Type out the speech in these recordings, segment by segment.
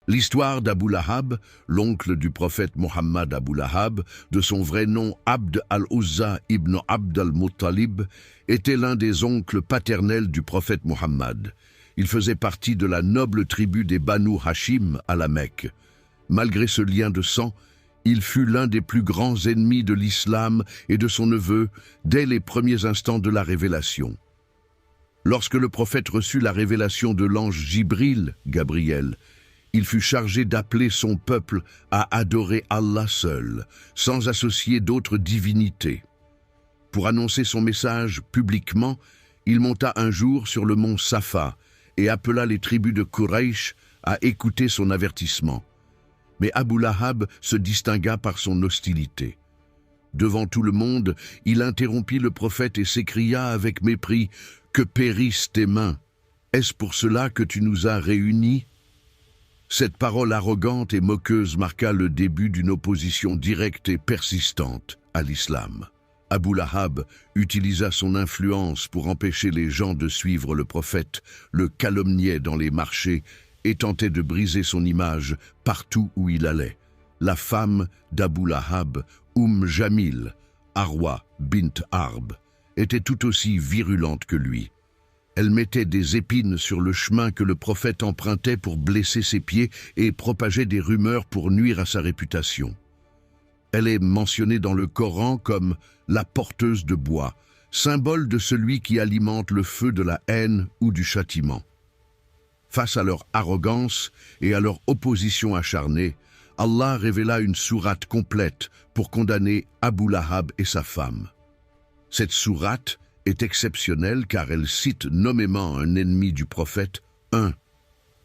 L'histoire d'Abu Lahab, l'oncle du prophète Mohammed Abu Lahab, de son vrai nom Abd al-Uzza ibn Abd al-Muttalib, était l'un des oncles paternels du prophète Mohammed. Il faisait partie de la noble tribu des Banu Hashim à la Mecque. Malgré ce lien de sang, il fut l'un des plus grands ennemis de l'islam et de son neveu dès les premiers instants de la révélation. Lorsque le prophète reçut la révélation de l'ange Jibril, Gabriel, il fut chargé d'appeler son peuple à adorer Allah seul, sans associer d'autres divinités. Pour annoncer son message publiquement, il monta un jour sur le mont Safa et appela les tribus de Quraysh à écouter son avertissement. Mais Abu Lahab se distingua par son hostilité. Devant tout le monde, il interrompit le prophète et s'écria avec mépris « Que périssent tes mains! Est-ce pour cela que tu nous as réunis ?» Cette parole arrogante et moqueuse marqua le début d'une opposition directe et persistante à l'islam. Abu Lahab utilisa son influence pour empêcher les gens de suivre le prophète, le calomniait dans les marchés et tentait de briser son image partout où il allait. La femme d'Abu Lahab, Jamil, Arwa bint Harb, était tout aussi virulente que lui. Elle mettait des épines sur le chemin que le prophète empruntait pour blesser ses pieds et propageait des rumeurs pour nuire à sa réputation. Elle est mentionnée dans le Coran comme la porteuse de bois, symbole de celui qui alimente le feu de la haine ou du châtiment. Face à leur arrogance et à leur opposition acharnée, Allah révéla une sourate complète pour condamner Abu Lahab et sa femme. Cette sourate est exceptionnelle car elle cite nommément un ennemi du prophète, 1.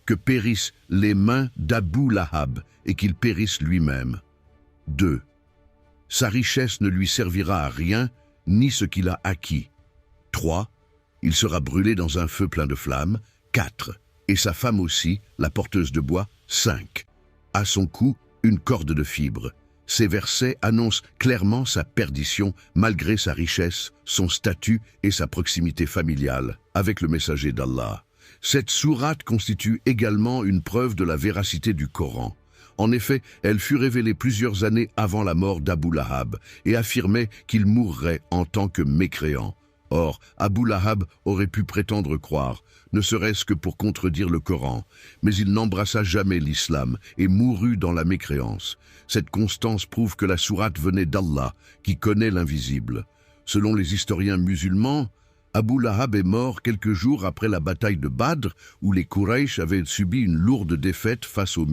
Que périssent les mains d'Abu Lahab et qu'il périsse lui-même. 2. Sa richesse ne lui servira à rien, ni ce qu'il a acquis. 3. Il sera brûlé dans un feu plein de flammes. 4. Et sa femme aussi, la porteuse de bois. 5. À son cou, une corde de fibres. Ces versets annoncent clairement sa perdition malgré sa richesse, son statut et sa proximité familiale avec le messager d'Allah. Cette sourate constitue également une preuve de la véracité du Coran. En effet, elle fut révélée plusieurs années avant la mort d'Abu Lahab et affirmait qu'il mourrait en tant que mécréant. Or, Abu Lahab aurait pu prétendre croire, ne serait-ce que pour contredire le Coran, mais il n'embrassa jamais l'islam et mourut dans la mécréance. Cette constance prouve que la sourate venait d'Allah, qui connaît l'invisible. Selon les historiens musulmans, Abu Lahab est mort quelques jours après la bataille de Badr, où les Quraysh avaient subi une lourde défaite face aux